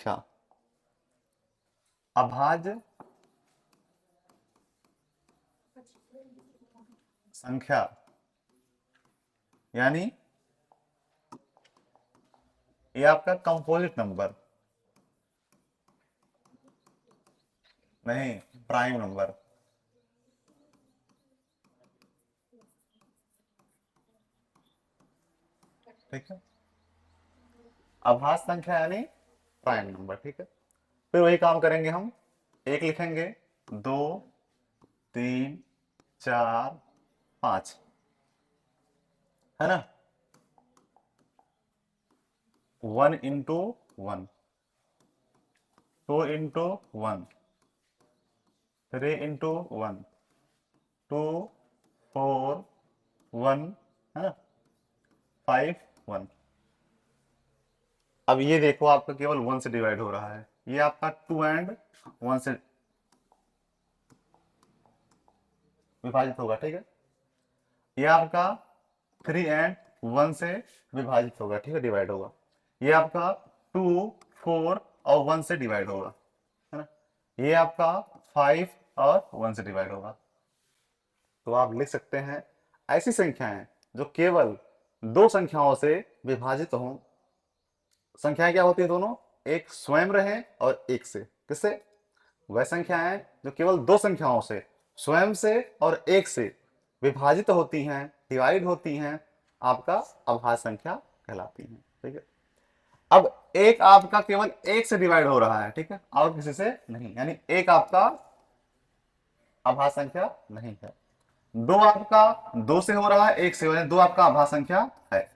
क्या अभाज्य संख्या यानी ये आपका कंपोजिट नंबर नहीं, प्राइम नंबर। ठीक है, अभाज्य संख्या यानी प्राइम नंबर। ठीक है, फिर वही काम करेंगे हम। एक लिखेंगे, दो, तीन, चार, पांच, है ना। 1 × 1, 2 × 1, 3 × 1, 2, 4, 1, है ना, 5, 1। अब ये देखो आपका केवल 1 से डिवाइड हो रहा है, ये आपका 2 एंड 1 से विभाजित होगा। ठीक है, ये आपका 3 एंड 1 से विभाजित होगा। ठीक है, डिवाइड होगा। ये आपका 2, 4 और 1 से डिवाइड होगा, है ना। ये आपका 5 और 1 से डिवाइड होगा। तो आप लिख सकते हैं ऐसी संख्याएं जो केवल दो संख्याओं से विभाजित हों। संख्याएं क्या होती है दोनों, एक स्वयं रहे और एक से। किससे? वह संख्याएं जो केवल दो संख्याओं से, स्वयं से और एक से विभाजित होती हैं, डिवाइड होती हैं, आपका अभाज्य संख्या कहलाती हैं। ठीक है, अब एक आपका केवल एक से डिवाइड हो रहा है, ठीक है, और किसी से नहीं, यानी एक आपका अभाज्य संख्या नहीं है। दो आपका दो से हो रहा है, एक से हो रहा है, दो आपका अभाज्य संख्या है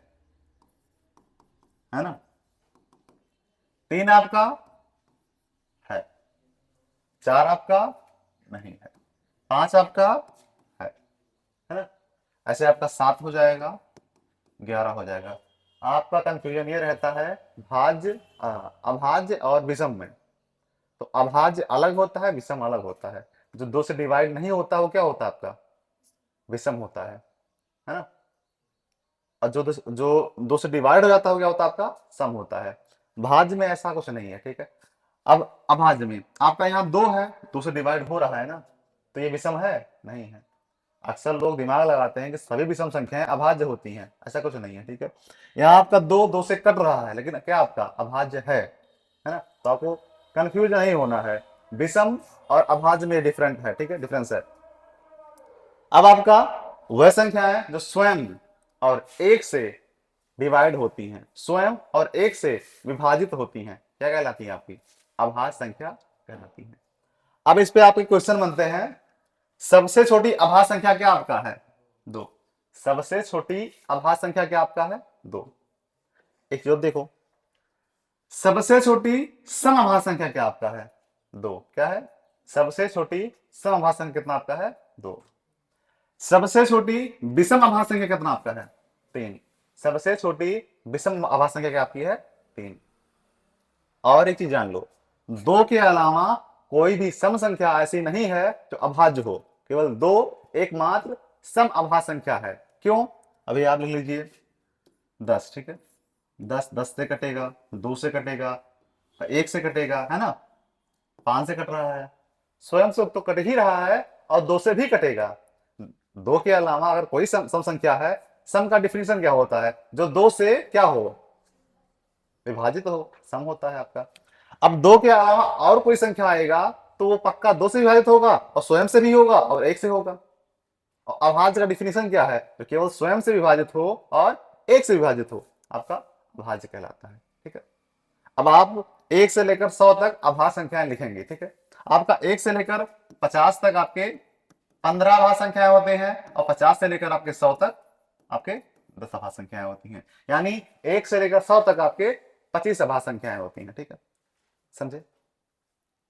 ना। तीन आपका है, चार आपका नहीं है, पांच आपका है ना। ऐसे आपका 7 हो जाएगा, 11 हो जाएगा। आपका कंफ्यूजन ये रहता है भाज्य अभाज्य और विषम में। तो अभाज्य अलग होता है, विषम अलग होता है। जो दो से डिवाइड नहीं होता वो क्या होता है आपका, विषम होता है ना। और जो दो से डिवाइड हो जाता है वो क्या होता है आपका, सम होता है। भाज्य में ऐसा कुछ नहीं है। ठीक है, अब अभाज्य में आपका यहाँ दो है, दो से डिवाइड हो रहा है ना, तो ये विषम है नहीं है। अक्सर लोग दिमाग लगाते हैं कि सभी विषम संख्याएं अभाज्य होती हैं, ऐसा कुछ नहीं है। ठीक है, यहाँ आपका दो दो से कट रहा है, लेकिन क्या आपका अभाज्य है ना। तो आपको कंफ्यूज नहीं होना है, विषम और अभाज्य में डिफरेंट है। ठीक है, डिफरेंस है। अब आपका वह संख्या है जो स्वयं और एक से डिवाइड होती हैं, स्वयं और एक से विभाजित होती हैं, क्या कहलाती है आपकी, अभाज्य संख्या कहलाती है। अब इस पे आपके क्वेश्चन बनते हैं, सबसे छोटी अभाज्य संख्या क्या आपका है, दो। सबसे छोटी अभाज्य संख्या क्या आपका है, दो। एक जो देखो, सबसे छोटी सम अभाज्य संख्या क्या आपका है, दो। क्या है, सबसे छोटी सम अभाज्य संख्या कितना आपका है, दो। सबसे छोटी विषम अभाज्य संख्या कितना आपका है, तीन। सबसे छोटी विषम अभाज्य संख्या क्या आपकी है, तीन। और एक चीज जान लो, दो के अलावा कोई भी सम संख्या ऐसी नहीं है जो अभाज्य हो, केवल दो एकमात्र सम अभाज्य संख्या है। क्यों, अभी आप लिख लीजिए 10। ठीक है, 10 10 से कटेगा, 2 से कटेगा, 1 से कटेगा, है ना, 5 से कट रहा है, स्वयं से तो कट ही रहा है, और 2 से भी कटेगा। दो के अलावा अगर कोई सम संख्या है, सम का डिफिनीशन क्या होता है, जो दो से क्या हो, विभाजित हो, सम होता है आपका। अब दो के अलावा और कोई संख्या आएगा तो वो पक्का दो से विभाजित होगा, और स्वयं से भी होगा, और एक से होगा। और अभाज्य का डिफिनीशन क्या है, तो केवल स्वयं से विभाजित हो और एक से विभाजित हो, आपका भाज्य कहलाता है। ठीक है, अब आप 1 से लेकर 100 तक अभाज्य संख्याएं लिखेंगे। ठीक है, आपका 1 से लेकर 50 तक आपके 15 अभाज्य संख्याएं होते हैं, और 50 से लेकर आपके 100 तक आपके 10 अभाज्य संख्याएं होती हैं। यानी 1 से लेकर 100 तक आपके 25 अभाज्य संख्याएं होती हैं। ठीक है, समझे।